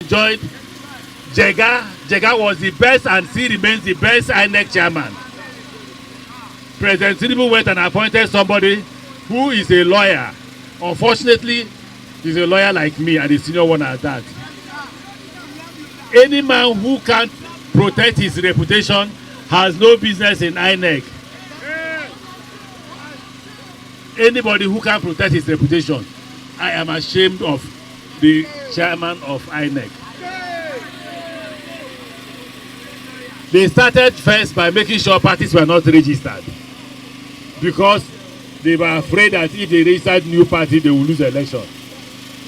joined Jega was the best and still remains the best INEC chairman. President Tinubu went and appointed somebody who is a lawyer. Unfortunately, he's a lawyer like me and the senior one at that. Any man who can't protect his reputation has no business in INEC. Anybody who can't protect his reputation, I am ashamed of the chairman of INEC. They started first by making sure parties were not registered, because they were afraid that if they registered new party, they will lose the election.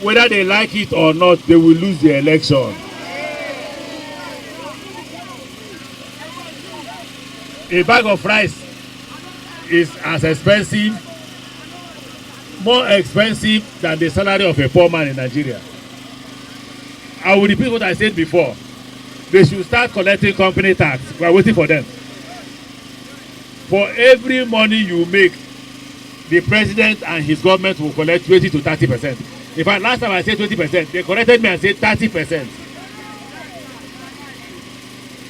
Whether they like it or not, they will lose the election. A bag of rice is as expensive, more expensive than the salary of a poor man in Nigeria. I will repeat what I said before. They should start collecting company tax. We are waiting for them. For every money you make, the president and his government will collect 20 to 30%. In fact, last time I said 20%, they corrected me and said 30%.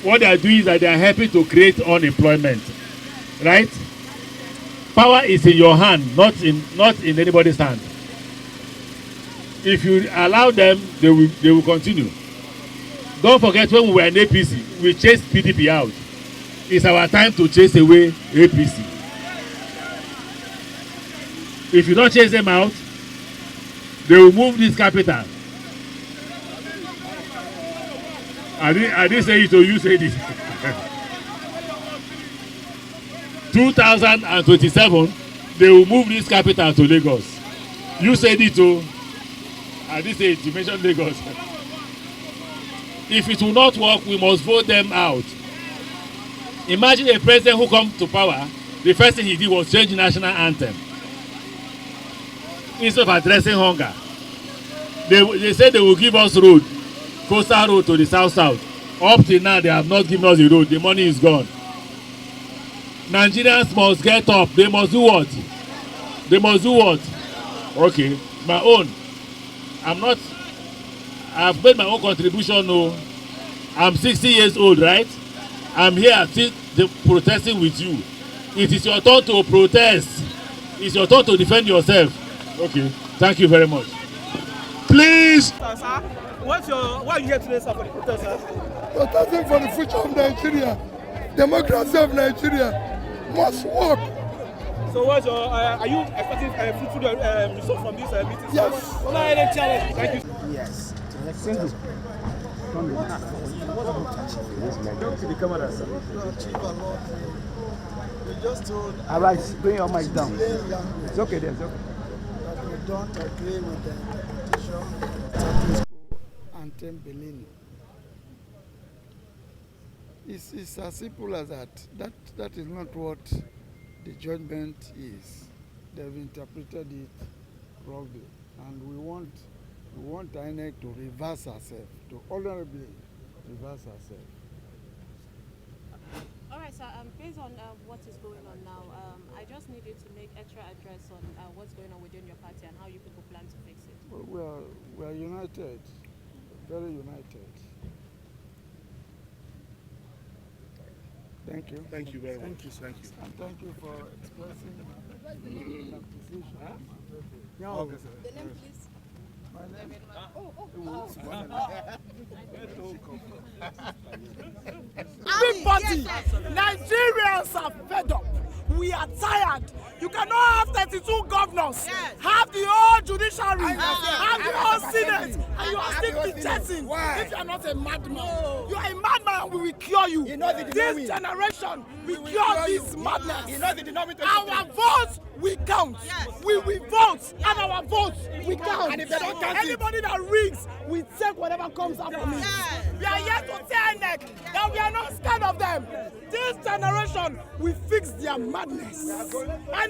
What they are doing is that they are helping to create unemployment, right? Power is in your hand, not in anybody's hand. If you allow them, they will continue. Don't forget, when we were in APC, we chased PDP out. It's our time to chase away APC. If you don't chase them out, they will move this capital. I didn't say it, or you said it. 2027, they will move this capital to Lagos. You said it, too. I didn't say it, you mentioned Lagos. If it will not work, we must vote them out. Imagine a president who comes to power, the first thing he did was change the national anthem. Instead of addressing hunger. They said they will give us road, coastal road to the south. Up till now, they have not given us the road. The money is gone. Nigerians must get up. They must do what? Okay, my own. I've made my own contribution. No, I'm 60 years old, right? I'm here still protesting with you. It is your turn to protest. It's your turn to defend yourself. Okay, thank you very much. Please. Sir, why are you here today, sir, for the protest, sir? Protesting for the future of Nigeria. Democracy of Nigeria must work. So are you expecting fruitful results from this meeting? Yes. Thank you. Yes. All right, bring your mic down. It's okay, there's okay. We don't agree with the petition Anthem Bellini. It's as simple as that. That is not what the judgment is. They've interpreted it wrongly, and we want INEC to reverse herself, to honorably reverse herself. All right, sir. Based on what is going on now, I just need you to make extra address on what's going on within your party and how you people plan to fix it. Well, we are united, very united. Thank you. Thank you very much. Thank you, sir. Thank you. And thank you for expressing the appreciation. The name, please. My name? Everybody, Nigerians are fed up. We are tired. You cannot have 32 governors, have the whole judiciary, have the whole Senate, and you are still protesting. If you are not a madman, you are a madman and we will cure you. This generation will cure this madness. Our votes will count. We will vote, and our votes will count. And if they don't count anybody that rigs, we take whatever comes out from it. We are here to tell INEC that we are not scared of them. This generation will fix their madness. INEC,